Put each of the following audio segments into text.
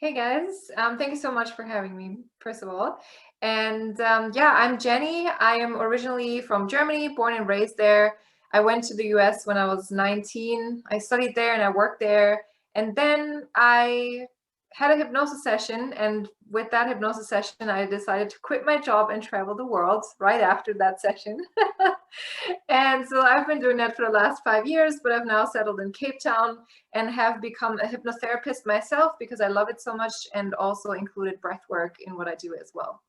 Hey guys, thank you so much for having me, first of all. And yeah, I'm Jenny. I am originally from Germany, born and raised there. I went to the US when I was 19. I studied there and I worked there. And then I had a hypnosis session. And with that hypnosis session, I decided to quit my job and travel the world right after that session. And so I've been doing that for the last 5 years, but I've now settled in Cape Town and have become a hypnotherapist myself because I love it so much, and also included breath work in what I do as well.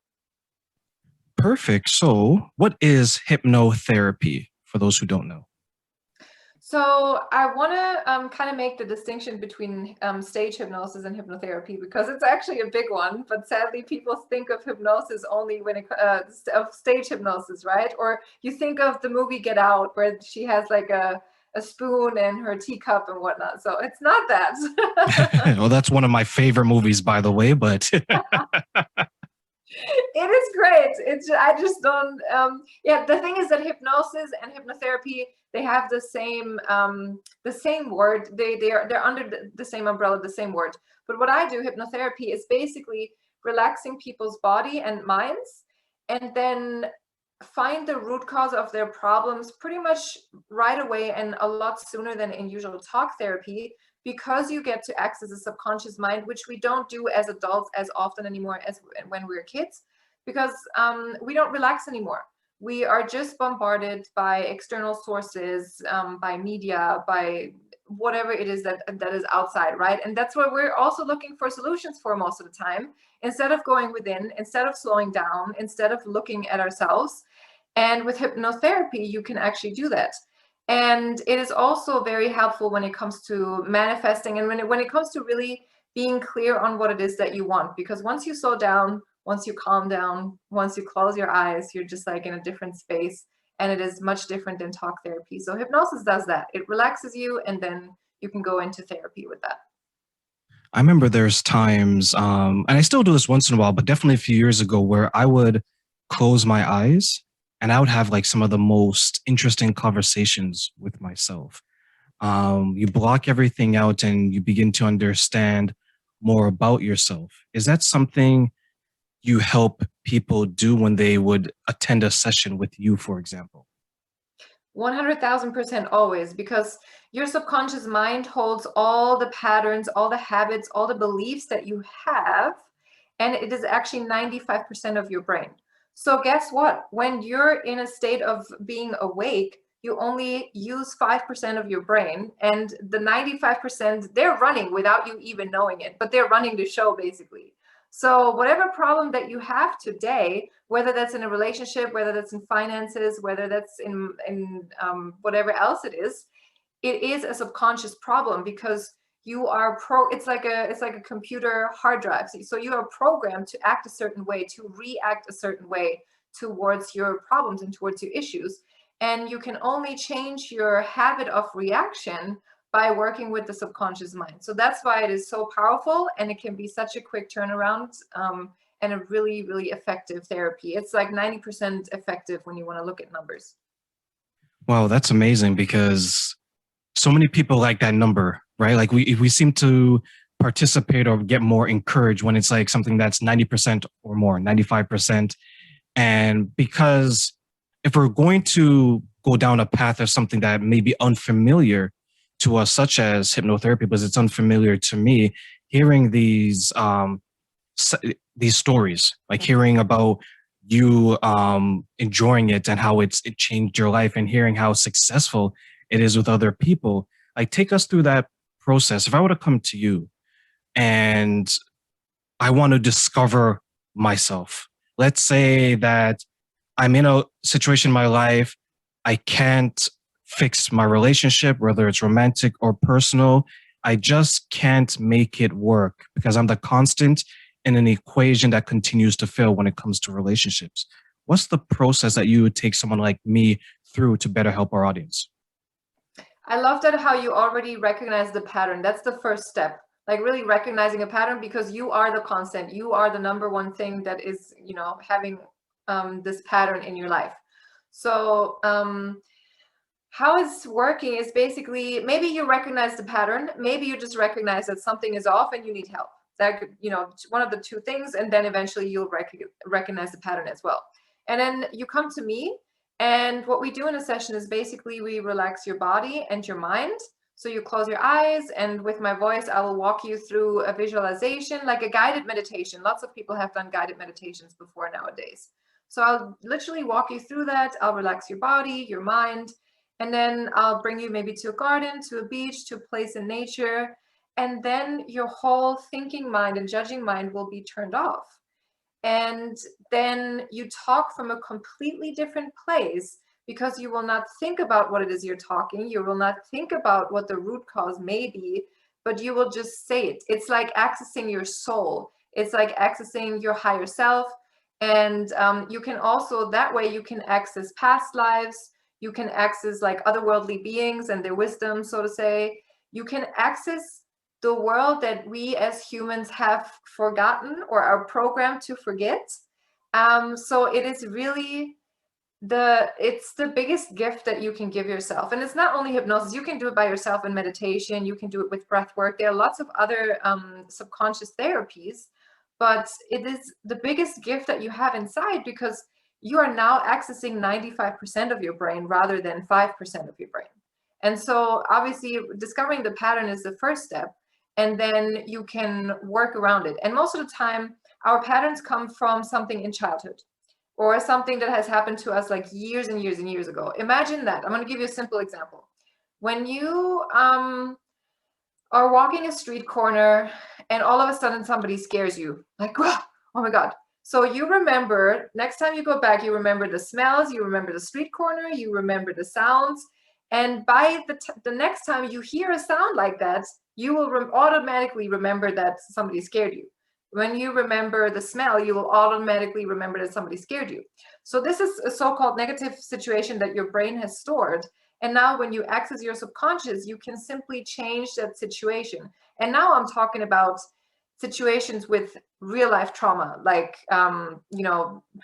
Perfect. So, what is hypnotherapy for those who don't know? So I want to kind of make the distinction between stage hypnosis and hypnotherapy because it's actually a big one. But sadly, people think of hypnosis only when of stage hypnosis, right? Or you think of the movie Get Out, where she has like a spoon and her teacup and whatnot. So it's not that. Well, that's one of my favorite movies, by the way, but It is great. I just don't. Yeah, the thing is that hypnosis and hypnotherapy, they have the same word. They're under the same umbrella, the same word. But what I do, hypnotherapy, is basically relaxing people's body and minds, and then find the root cause of their problems pretty much right away and a lot sooner than in usual talk therapy, because you get to access the subconscious mind, which we don't do as adults as often anymore as when we were kids, because we don't relax anymore. We are just bombarded by external sources, by media, by whatever it is that is outside, right? And that's what we're also looking for solutions for most of the time, instead of going within, instead of slowing down, instead of looking at ourselves. And with hypnotherapy, you can actually do that. And it is also very helpful when it comes to manifesting, and when it comes to really being clear on what it is that you want. Because once you slow down, once you calm down, once you close your eyes, you're just like in a different space. And it is much different than talk therapy. So hypnosis does that. It relaxes you, and then you can go into therapy with that. I remember there's times, and I still do this once in a while, but definitely a few years ago, where I would close my eyes and I would have like some of the most interesting conversations with myself. You block everything out and you begin to understand more about yourself. Is that something you help people do when they would attend a session with you, for example? 100,000% always, because your subconscious mind holds all the patterns, all the habits, all the beliefs that you have, and it is actually 95% of your brain. So guess what? When you're in a state of being awake, you only use 5% of your brain, and the 95%, they're running without you even knowing it, but they're running the show basically. So whatever problem that you have today, whether that's in a relationship, whether that's in finances, whether that's in whatever else it is a subconscious problem, because you are it's like a computer hard drive. So you are programmed to act a certain way, to react a certain way towards your problems and towards your issues. And you can only change your habit of reaction by working with the subconscious mind. So that's why it is so powerful, and it can be such a quick turnaround, and a really, really effective therapy. It's like 90% effective when you want to look at numbers. Wow, that's amazing because so many people like that number, right? Like we seem to participate or get more encouraged when it's like something that's 90% or more, 95%. And because if we're going to go down a path of something that may be unfamiliar to us, such as hypnotherapy, because it's unfamiliar to me, hearing these stories, like hearing about you enjoying it and how it changed your life, and hearing how successful it is with other people. Like, take us through that process. If I were to come to you and I want to discover myself, let's say that I'm in a situation in my life, I can't fix my relationship, whether it's romantic or personal. I just can't make it work because I'm the constant in an equation that continues to fail when it comes to relationships. What's the process that you would take someone like me through to better help our audience? I love that how you already recognize the pattern. That's the first step. Like really recognizing a pattern, because you are the constant. You are the number one thing that is, having this pattern in your life. So how it's working is basically, maybe you recognize the pattern, maybe you just recognize that something is off and you need help. that, one of the two things, and then eventually you'll recognize the pattern as well. And then you come to me, and what we do in a session is basically we relax your body and your mind. So you close your eyes, and with my voice, I will walk you through a visualization, like a guided meditation. Lots of people have done guided meditations before nowadays. So I'll literally walk you through that. I'll relax your body, your mind, and then I'll bring you maybe to a garden, to a beach, to a place in nature. And then your whole thinking mind and judging mind will be turned off. And then you talk from a completely different place, because you will not think about what it is you're talking. You will not think about what the root cause may be, but you will just say it. It's like accessing your soul. It's like accessing your higher self. And you can also, that way you can access past lives. You can access like otherworldly beings and their wisdom, so to say. You can access the world that we as humans have forgotten or are programmed to forget. So it is really it's the biggest gift that you can give yourself. And it's not only hypnosis. You can do it by yourself in meditation. You can do it with breath work. There are lots of other subconscious therapies, but it is the biggest gift that you have inside, because you are now accessing 95% of your brain rather than 5% of your brain. And so obviously discovering the pattern is the first step, and then you can work around it. And most of the time, our patterns come from something in childhood, or something that has happened to us like years and years and years ago. Imagine that. I'm going to give you a simple example. When you are walking a street corner and all of a sudden somebody scares you, like, oh my God. So you remember, next time you go back, you remember the smells, you remember the street corner, you remember the sounds. And by the next time you hear a sound like that, you will automatically remember that somebody scared you. When you remember the smell, you will automatically remember that somebody scared you. So this is a so-called negative situation that your brain has stored. And now when you access your subconscious, you can simply change that situation. And now I'm talking about situations with real life trauma, like,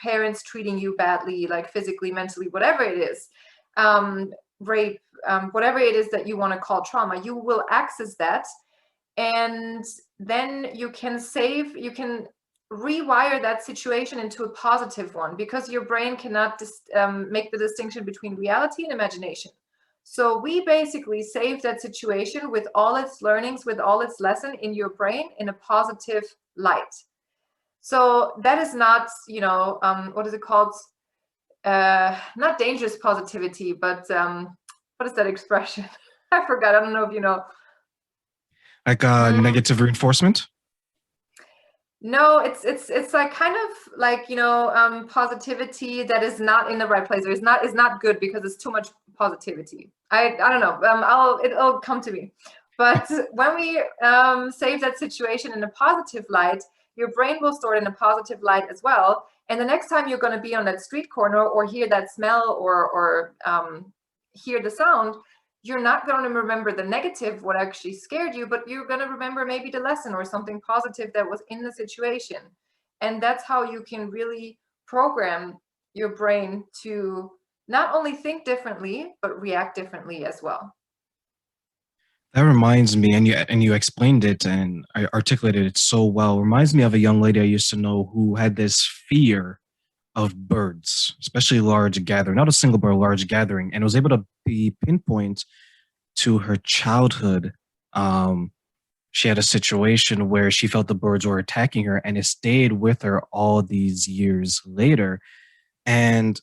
parents treating you badly, like physically, mentally, whatever it is, rape, whatever it is that you want to call trauma, you will access that. And then you can rewire that situation into a positive one, because your brain cannot make the distinction between reality and imagination. So we basically save that situation with all its learnings, with all its lesson in your brain in a positive light. So that is not, what is it called? Not dangerous positivity, but what is that expression? I forgot. I don't know if you know. Like negative reinforcement? No, it's like kind of like, positivity that is not in the right place, or is not good, because it's too much positivity. I don't know. It'll come to me. But when we save that situation in a positive light, your brain will store it in a positive light as well. And the next time you're going to be on that street corner, or hear that smell, or hear the sound, you're not going to remember the negative, what actually scared you, but you're going to remember maybe the lesson or something positive that was in the situation. And that's how you can really program your brain to not only think differently, but react differently as well. That reminds me, and you explained it and I articulated it so well. Reminds me of a young lady I used to know who had this fear of birds, especially large gathering, not a single bird, large gathering, and was able to be pinpoint to her childhood. She had a situation where she felt the birds were attacking her, and it stayed with her all these years later. And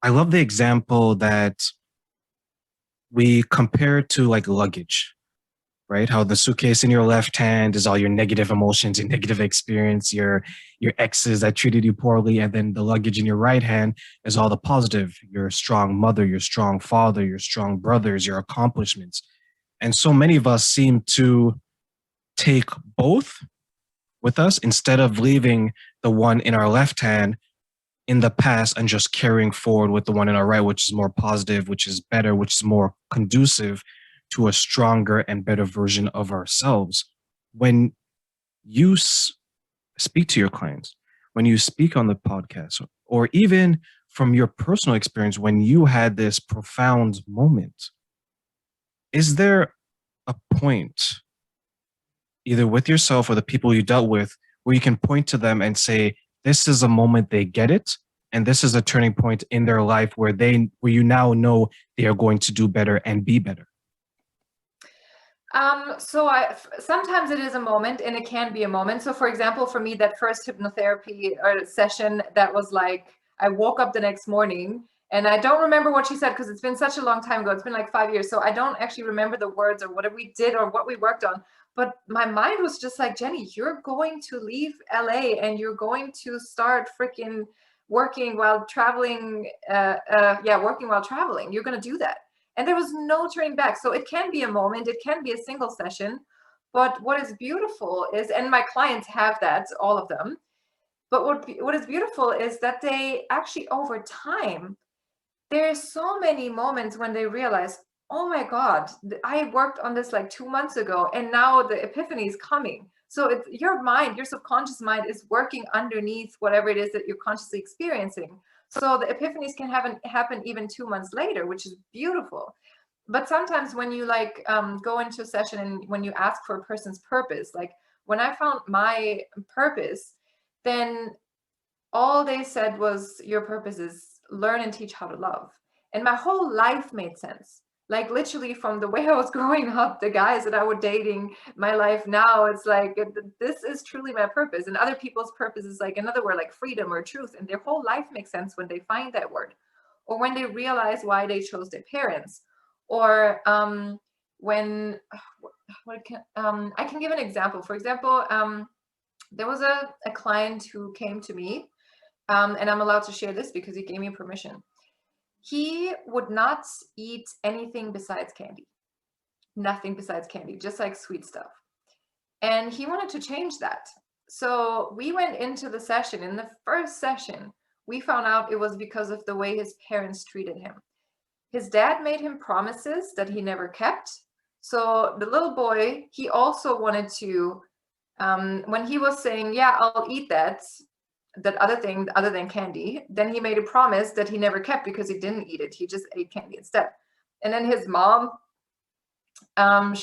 I love the example that we compare to like luggage, right? How the suitcase in your left hand is all your negative emotions, your negative experience, your exes that treated you poorly, and then the luggage in your right hand is all the positive, your strong mother, your strong father, your strong brothers, your accomplishments. And so many of us seem to take both with us instead of leaving the one in our left hand in the past and just carrying forward with the one in our right, which is more positive, which is better, which is more conducive to a stronger and better version of ourselves. When you speak to your clients, when you speak on the podcast, or even from your personal experience, when you had this profound moment, is there a point either with yourself or the people you dealt with, where you can point to them and say, this is a moment they get it. And this is a turning point in their life where you now know they are going to do better and be better. Sometimes it is a moment, and it can be a moment. So for example, for me, that first hypnotherapy or session, that was like, I woke up the next morning and I don't remember what she said because it's been such a long time ago. It's been like 5 years. So I don't actually remember the words or what we did or what we worked on. But my mind was just like, Jenny, you're going to leave LA and you're going to start freaking working while traveling. Working while traveling. You're going to do that. And there was no turning back. So it can be a moment, it can be a single session. But what is beautiful is, and my clients have that, all of them. But what is beautiful is that they actually, over time, there's so many moments when they realize, oh my God, I worked on this like 2 months ago, and now the epiphany is coming. So it's your mind, your subconscious mind is working underneath whatever it is that you're consciously experiencing. So the epiphanies can happen even 2 months later, which is beautiful. But sometimes when you go into a session and when you ask for a person's purpose, like when I found my purpose, then all they said was, your purpose is learn and teach how to love. And my whole life made sense. Like literally from the way I was growing up, the guys that I was dating, my life now, it's like, this is truly my purpose. And other people's purpose is like another word, like freedom or truth. And their whole life makes sense when they find that word, or when they realize why they chose their parents, or when, I can give an example. For example, there was a client who came to me, and I'm allowed to share this because he gave me permission. He would not eat anything besides candy, nothing besides candy, just like sweet stuff. And he wanted to change that. So we went into the session. In the first session, we found out it was because of the way his parents treated him. His dad made him promises that he never kept. So the little boy, he also wanted to, when he was saying, yeah, I'll eat that other thing other than candy, then he made a promise that he never kept because he didn't eat it. He just ate candy instead. And then his mom, what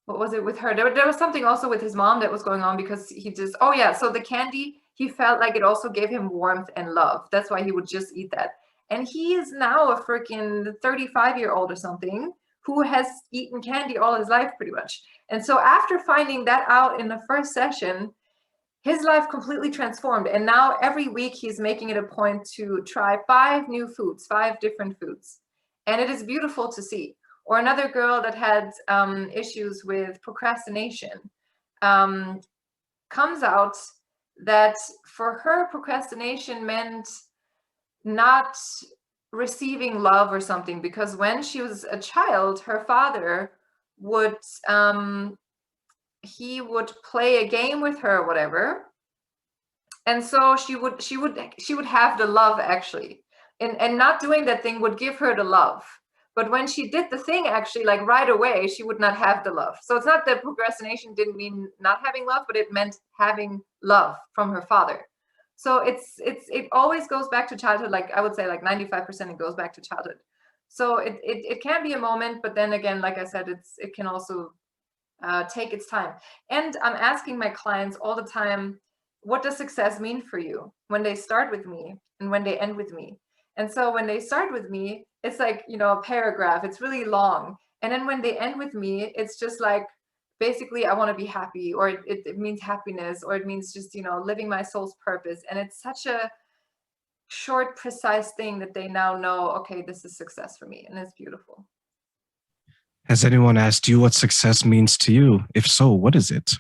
was it with her? There was something also with his mom that was going on because he just, oh yeah, so the candy, he felt like it also gave him warmth and love. That's why he would just eat that. And he is now a freaking 35-year-old or something who has eaten candy all his life pretty much. And so after finding that out in the first session, his life completely transformed. And now every week he's making it a point to try 5 new foods, 5 different foods. And it is beautiful to see. Or another girl that had issues with procrastination, comes out that for her, procrastination meant not receiving love or something, because when she was a child, her father would he would play a game with her or whatever, and so she would have the love actually, and not doing that thing would give her the love. But when she did the thing, actually, like right away, she would not have the love. So it's not that procrastination didn't mean not having love, but it meant having love from her father. So it always goes back to childhood. Like I would say, like 95% it goes back to childhood. So it can be a moment, but then again, like I said, it can also take its time. And I'm asking my clients all the time, what does success mean for you when they start with me and when they end with me? And so when they start with me, it's like, a paragraph, it's really long. And then when they end with me, it's just like, basically, I want to be happy, or it means happiness, or it means just, living my soul's purpose. And it's such a short, precise thing that they now know, okay, this is success for me. And it's beautiful. Has anyone asked you what success means to you? If so, what is it?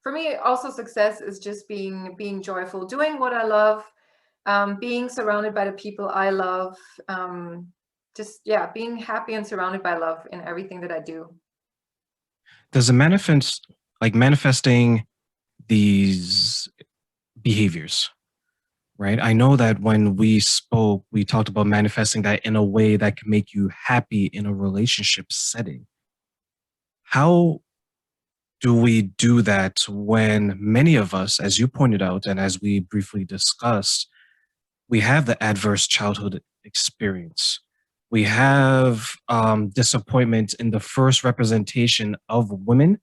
For me, also success is just being joyful, doing what I love, being surrounded by the people I love, being happy and surrounded by love in everything that I do. Does it manifest, like manifesting these behaviors, right? I know that when we spoke, we talked about manifesting that in a way that can make you happy in a relationship setting. How do we do that when many of us, as you pointed out, and as we briefly discussed, we have the adverse childhood experience, we have disappointment in the first representation of women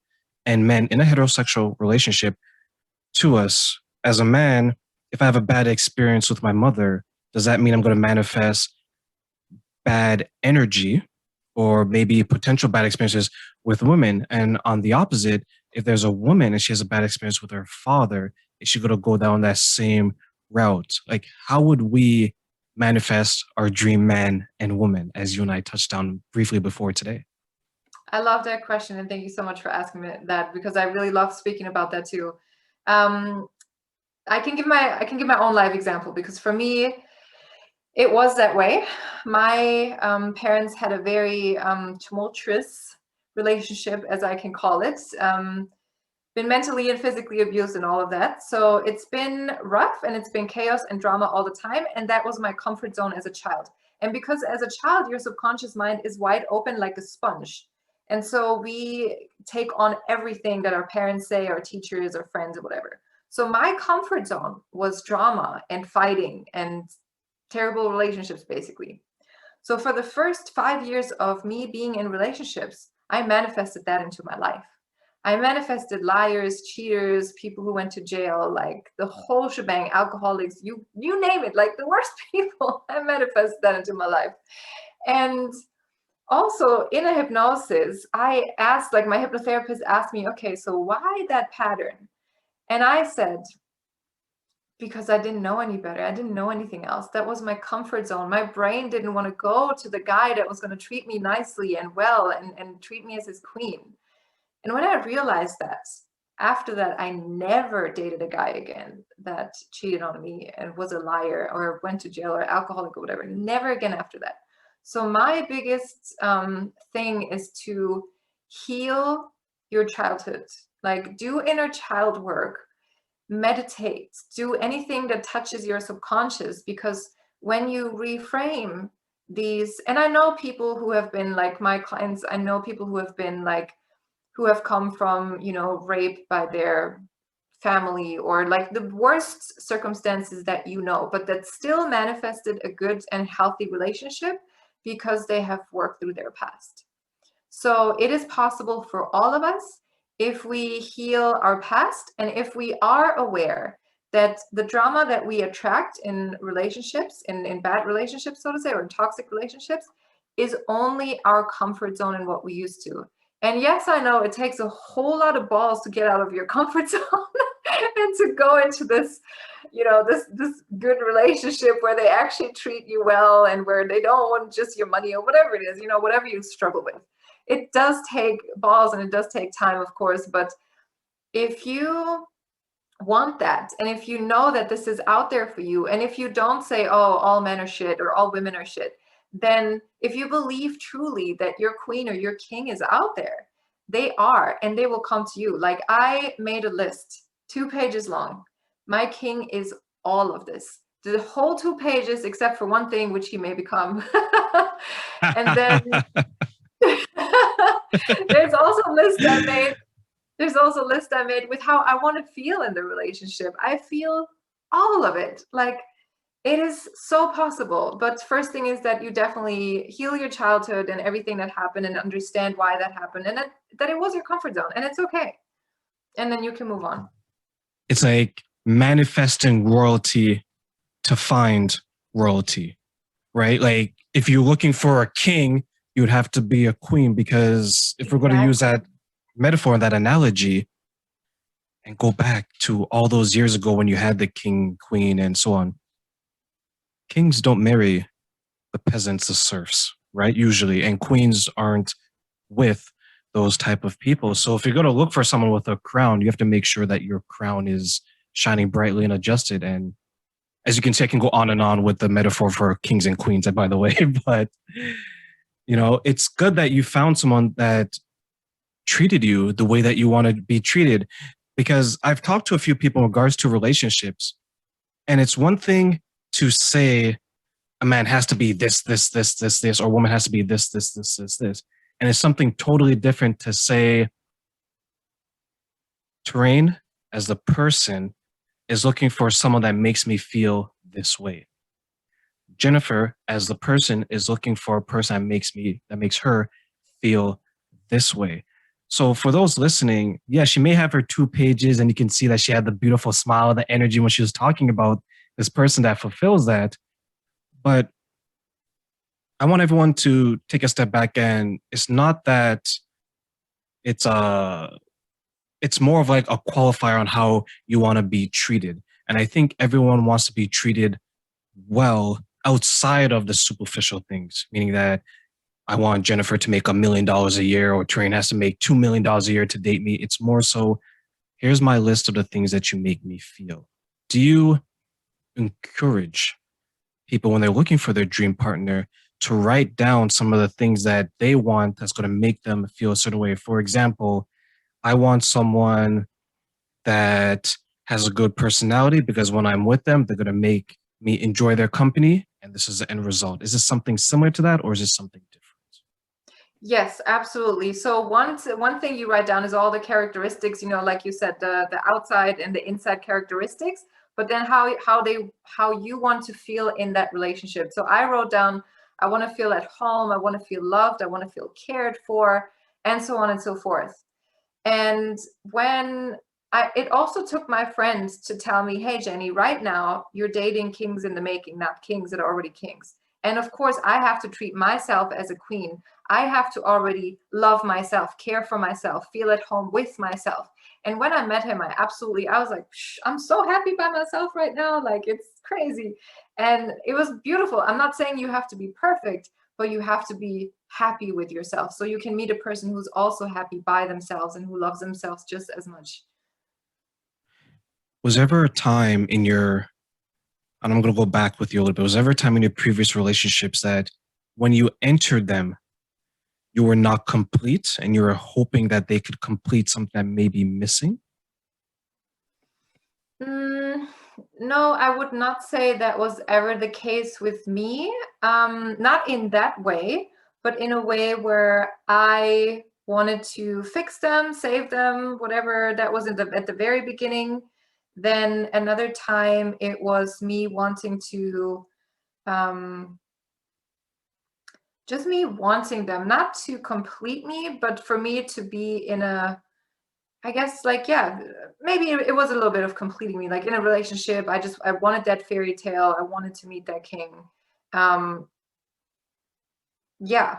and men in a heterosexual relationship to us. As a man, if I have a bad experience with my mother, does that mean I'm going to manifest bad energy or maybe potential bad experiences with women? And on the opposite, if there's a woman and she has a bad experience with her father, is she going to go down that same route? Like, how would we manifest our dream man and woman, as you and I touched on briefly before today? I love that question, and thank you so much for asking me that, because I really love speaking about that too. Um, I can give my own life example, because for me it was that way. My parents had a very tumultuous relationship, as I can call it. Been mentally and physically abused and all of that. So it's been rough and it's been chaos and drama all the time. And that was my comfort zone as a child. And because as a child, your subconscious mind is wide open like a sponge. And so we take on everything that our parents say, our teachers, or friends, or whatever. So my comfort zone was drama and fighting and terrible relationships, basically. So for the first 5 years of me being in relationships, I manifested that into my life. I manifested liars, cheaters, people who went to jail, like the whole shebang, alcoholics, you name it, like the worst people. I manifested that into my life. And also in a hypnosis, I asked, like my hypnotherapist asked me, okay, so why that pattern? And I said, because I didn't know any better. I didn't know anything else. That was my comfort zone. My brain didn't want to go to the guy that was going to treat me nicely and well and treat me as his queen. And when I realized that, after that, I never dated a guy again that cheated on me and was a liar or went to jail or alcoholic or whatever. Never again after that. So my biggest thing is to heal your childhood, like do inner child work, meditate, do anything that touches your subconscious, because when you reframe these, and I know people who have been like my clients, I know people who have been like, who have come from, rape by their family or like the worst circumstances that but that still manifested a good and healthy relationship because they have worked through their past. So it is possible for all of us if we heal our past and if we are aware that the drama that we attract in relationships, in bad relationships, so to say, or in toxic relationships, is only our comfort zone and what we used to. And yes, I know it takes a whole lot of balls to get out of your comfort zone and to go into this, this good relationship where they actually treat you well and where they don't want just your money or whatever it is, whatever you struggle with. It does take balls and it does take time, of course, but if you want that, and if you know that this is out there for you, and if you don't say, oh, all men are shit or all women are shit, then if you believe truly that your queen or your king is out there, they are, and they will come to you. Like I made a list, 2 pages long. My king is all of this. The whole 2 pages, except for one thing, which he may become. And then there's also a list I made. There's also a list I made with how I want to feel in the relationship. I feel all of it. Like it is so possible. But first thing is that you definitely heal your childhood and everything that happened and understand why that happened and that it was your comfort zone and it's okay. And then you can move on. It's like manifesting royalty to find royalty, right? Like if you're looking for a king, you would have to be a queen, because if we're going to use that metaphor, that analogy, and go back to all those years ago when you had the king, queen, and so on, kings don't marry the peasants, the serfs, right? Usually, and queens aren't with those type of people. So if you're going to look for someone with a crown, you have to make sure that your crown is shining brightly and adjusted. And as you can see, I can go on and on with the metaphor for kings and queens, by the way, but it's good that you found someone that treated you the way that you want to be treated. Because I've talked to a few people in regards to relationships, and it's one thing to say a man has to be this, this, this, this, this, or a woman has to be this, this, this, this, this. And it's something totally different to say Terrain, as the person, is looking for someone that makes me feel this way. Jennifer, as the person, is looking for a person that makes her feel this way. So for those listening, yeah, she may have her 2 pages and you can see that she had the beautiful smile, the energy when she was talking about this person that fulfills that. But I want everyone to take a step back, and it's not that it's it's more of like a qualifier on how you want to be treated. And I think everyone wants to be treated well outside of the superficial things, meaning that I want Jennifer to make $1 million a year or Train has to make $2 million a year to date me. It's more so, here's my list of the things that you make me feel. Do you encourage people when they're looking for their dream partner to write down some of the things that they want that's going to make them feel a certain way? For example, I want someone that has a good personality because when I'm with them, they're going to make me enjoy their company. And this is the end result. Is this something similar to that, or is this something different? Yes, absolutely. So one thing you write down is all the characteristics, like you said, the outside and the inside characteristics, but then how you want to feel in that relationship. So I wrote down, I want to feel at home, I want to feel loved, I want to feel cared for, and so on and so forth. And it also took my friends to tell me, hey, Jenny, right now you're dating kings in the making, not kings that are already kings. And of course, I have to treat myself as a queen. I have to already love myself, care for myself, feel at home with myself. And when I met him, I was like, I'm so happy by myself right now. Like, it's crazy. And it was beautiful. I'm not saying you have to be perfect, but you have to be happy with yourself. So you can meet a person who's also happy by themselves and who loves themselves just as much. Was there ever a time in your, and I'm going to go back with you a little bit, was there ever a time in your previous relationships that when you entered them, you were not complete and you were hoping that they could complete something that may be missing? No, I would not say that was ever the case with me. Not in that way, but in a way where I wanted to fix them, save them, whatever that was at the very beginning. Then another time it was me wanting to, just me wanting them, not to complete me, but for me to be in I guess, like, yeah, maybe it was a little bit of completing me. Like in a relationship, I wanted that fairy tale. I wanted to meet that king. Um, yeah.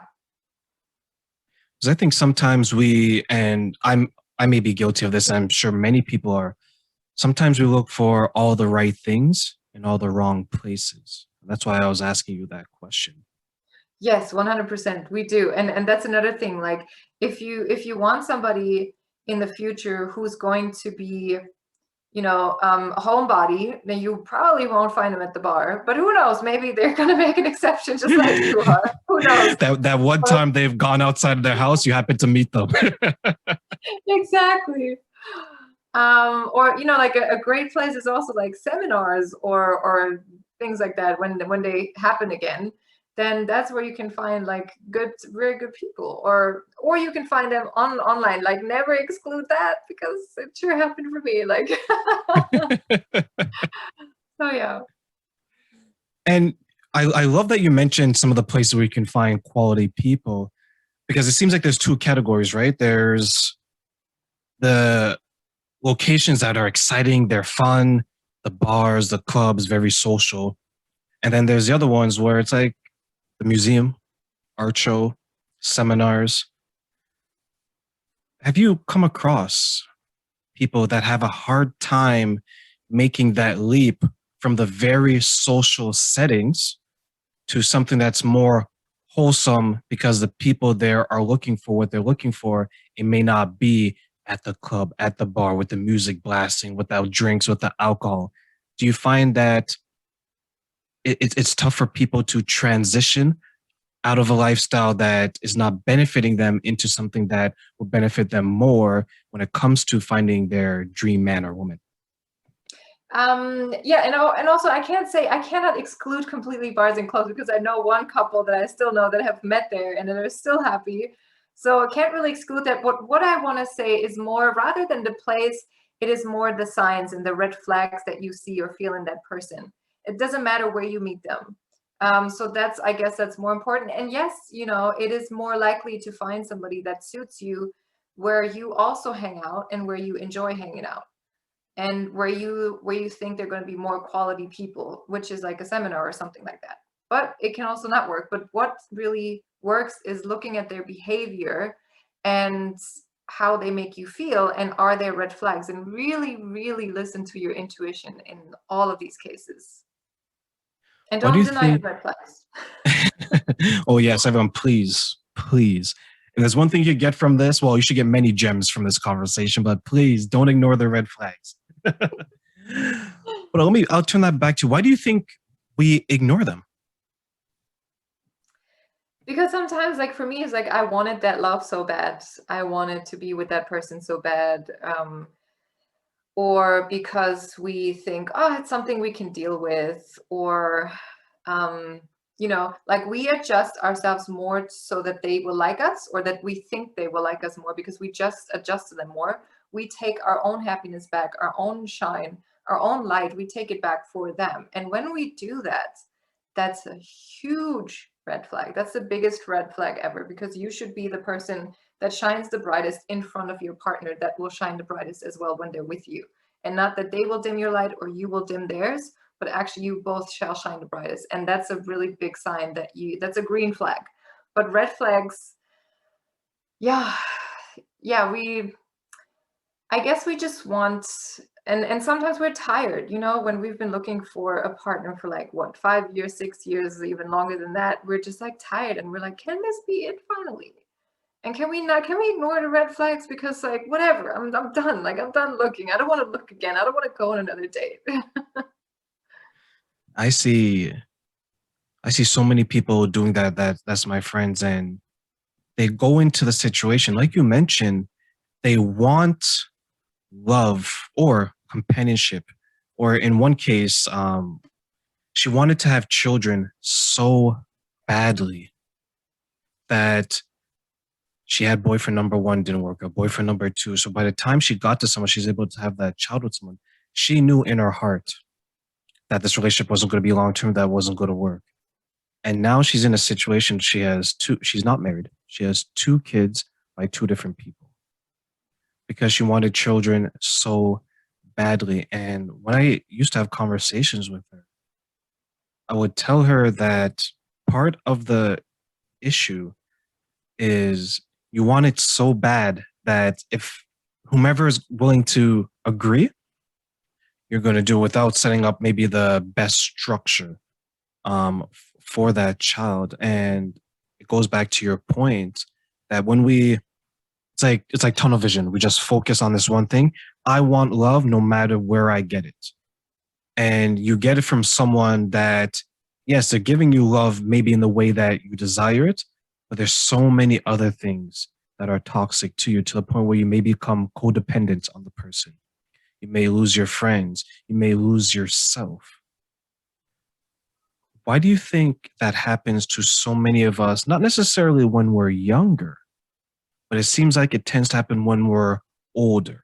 Because I think sometimes I may be guilty of this, I'm sure many people are. Sometimes we look for all the right things in all the wrong places. That's why I was asking you that question. Yes, 100%. We do. And that's another thing. Like if you want somebody in the future who's going to be, a homebody, then you probably won't find them at the bar. But who knows? Maybe they're gonna make an exception just like you are. Who knows? That one But time they've gone outside of their house, you happen to meet them. exactly. Or like a great place is also like seminars or things like that when they happen again. Then that's where you can find like very good people, or you can find them online. Like, never exclude that, because it sure happened for me. Like, so yeah. And I love that you mentioned some of the places where you can find quality people, because it seems like there's two categories, right? There's the locations that are exciting, they're fun, the bars, the clubs, very social. And then there's the other ones where it's like the museum, art show, seminars. Have you come across people that have a hard time making that leap from the very social settings to something that's more wholesome, because the people there are looking for what they're looking for? It may not be at the club, at the bar, with the music blasting, without drinks, with the alcohol. Do you find that it's tough for people to transition out of a lifestyle that is not benefiting them into something that will benefit them more when it comes to finding their dream man or woman? Yeah, and also I cannot exclude completely bars and clubs, because I know one couple that I still know that have met there and they're still happy. So I can't really exclude that. What I want to say is, more rather than the place, it is more the signs and the red flags that you see or feel in that person. It doesn't matter where you meet them. So that's, I guess that's more important. And yes, you know, it is more likely to find somebody that suits you, where you also hang out and where you enjoy hanging out, and where you think they're going to be more quality people, which is like a seminar or something like that. But it can also not work. But what really works is looking at their behavior and how they make you feel, and are there red flags, and really, really listen to your intuition in all of these cases. And Why do don't you deny your think? red flags. Oh yes, everyone, please, please. If there's one thing you get from this, well, you should get many gems from this conversation, but please don't ignore the red flags. But I'll turn that back to, why do you think we ignore them? Because sometimes, like for me, it's like I wanted that love so bad. I wanted to be with that person so bad. Or because we think, oh, it's something we can deal with, or um, you know, like we adjust ourselves more so that they will like us, or that we think they will like us more, because we just adjust to them more. We take our own happiness back, our own shine, our own light, we take it back for them. And when we do that, that's a huge red flag. That's the biggest red flag ever, because you should be the person that shines the brightest in front of your partner, that will shine the brightest as well when they're with you. And not that they will dim your light or you will dim theirs, but actually you both shall shine the brightest. And that's a really big sign that that's a green flag. But red flags, yeah, yeah, I guess we just want, and sometimes we're tired, you know, when we've been looking for a partner for like what, 5 years, 6 years, even longer than that, we're just like tired, and we're like, can this be it finally? And can we ignore the red flags? Because like, whatever, I'm done. Like, I'm done looking. I don't want to look again. I don't want to go on another date. I see I see so many people doing that, that's my friends, and they go into the situation like you mentioned, they want love or companionship, or in one case, she wanted to have children so badly that she had boyfriend number one, didn't work out, boyfriend number two. So by the time she got to someone, she's able to have that child with someone. She knew in her heart that this relationship wasn't going to be long term, that wasn't going to work. And now she's in a situation, she's not married. She has two kids by two different people because she wanted children so badly. And when I used to have conversations with her, I would tell her that part of the issue is you want it so bad that if whomever is willing to agree, you're going to do it without setting up maybe the best structure for that child. And it goes back to your point that when we, it's like tunnel vision. We just focus on this one thing. I want love no matter where I get it. And you get it from someone that, yes, they're giving you love maybe in the way that you desire it, but there's so many other things that are toxic to you, to the point where you may become codependent on the person. You may lose your friends. You may lose yourself. Why do you think that happens to so many of us? Not necessarily when we're younger, but it seems like it tends to happen when we're older.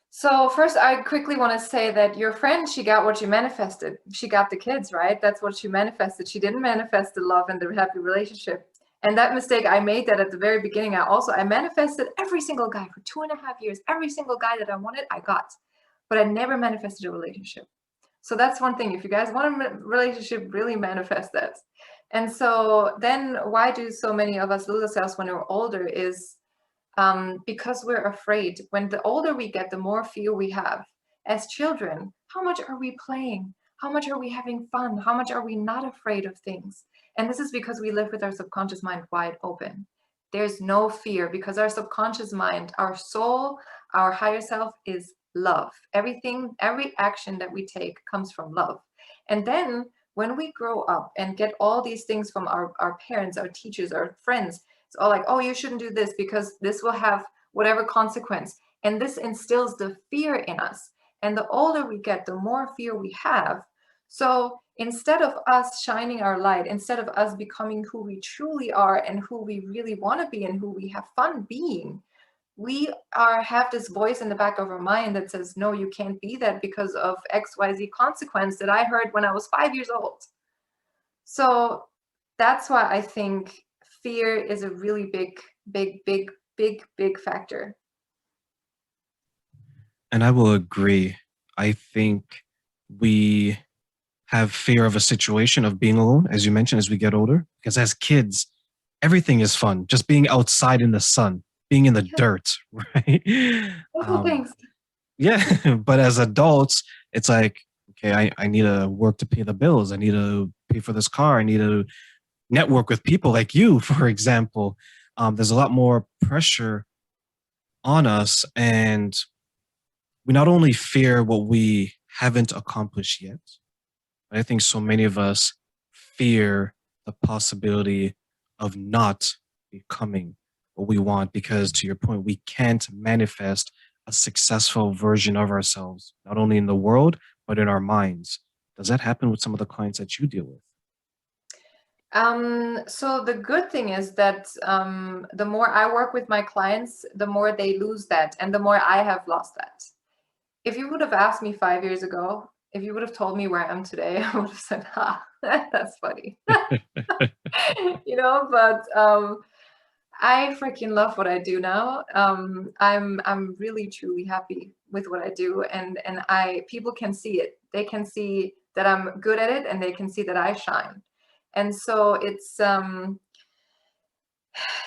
So first, I quickly want to say that your friend, she got what she manifested. She got the kids, right? That's what she manifested. She didn't manifest the love and the happy relationship. And that mistake I made, that at the very beginning, I manifested every single guy for 2.5 years. Every single guy that I wanted, I got. But I never manifested a relationship. So that's one thing. If you guys want a relationship, really manifest that. And so then why do so many of us lose ourselves when we're older is because we're afraid. When the older we get, the more fear we have. As children, how much are we playing? How much are we having fun? How much are we not afraid of things? And this is because we live with our subconscious mind wide open. There's no fear, because our subconscious mind, our soul, our higher self is love. Everything, every action that we take comes from love. And then when we grow up and get all these things from our parents, our teachers, our friends, it's all like, oh, you shouldn't do this because this will have whatever consequence. And this instills the fear in us. And the older we get, the more fear we have. So instead of us shining our light, instead of us becoming who we truly are and who we really want to be and who we have fun being, we have this voice in the back of our mind that says, no, you can't be that because of XYZ consequence that I heard when I was 5 years old. So that's why I think fear is a really big factor. And I will agree. I think we have fear of a situation of being alone, as you mentioned, as we get older. Because as kids, everything is fun. Just being outside in the sun, being in the dirt, right? Little things. Yeah, but as adults, it's like, okay, I need to work to pay the bills. I need to pay for this car. I need to network with people like you, for example. There's a lot more pressure on us, and we not only fear what we haven't accomplished yet, but I think so many of us fear the possibility of not becoming what we want because, to your point, we can't manifest a successful version of ourselves, not only in the world, but in our minds. Does that happen with some of the clients that you deal with? So the good thing is that the more I work with my clients, the more they lose that, and the more I have lost that. If you would have asked me 5 years ago, if you would have told me where I am today, I would have said, "Ha, that's funny," But I freaking love what I do now. I'm really truly happy with what I do, and people can see it. They can see that I'm good at it, and they can see that I shine. And so it's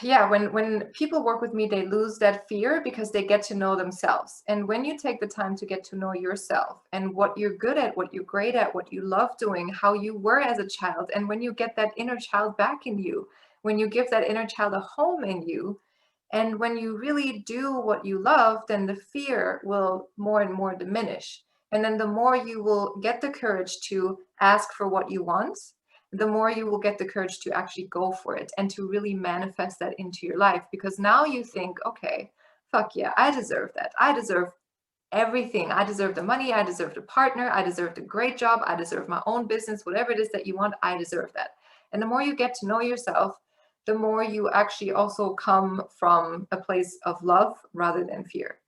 yeah, when people work with me, they lose that fear because they get to know themselves. And when you take the time to get to know yourself and what you're good at, what you're great at, what you love doing, how you were as a child, and when you get that inner child back in you, when you give that inner child a home in you, and when you really do what you love, then the fear will more and more diminish. And then the more you will get the courage to ask for what you want, the more you will get the courage to actually go for it and to really manifest that into your life. Because now you think, okay, fuck yeah, I deserve that. I deserve everything. I deserve the money. I deserve the partner. I deserve the great job. I deserve my own business, whatever it is that you want, I deserve that. And the more you get to know yourself, the more you actually also come from a place of love rather than fear.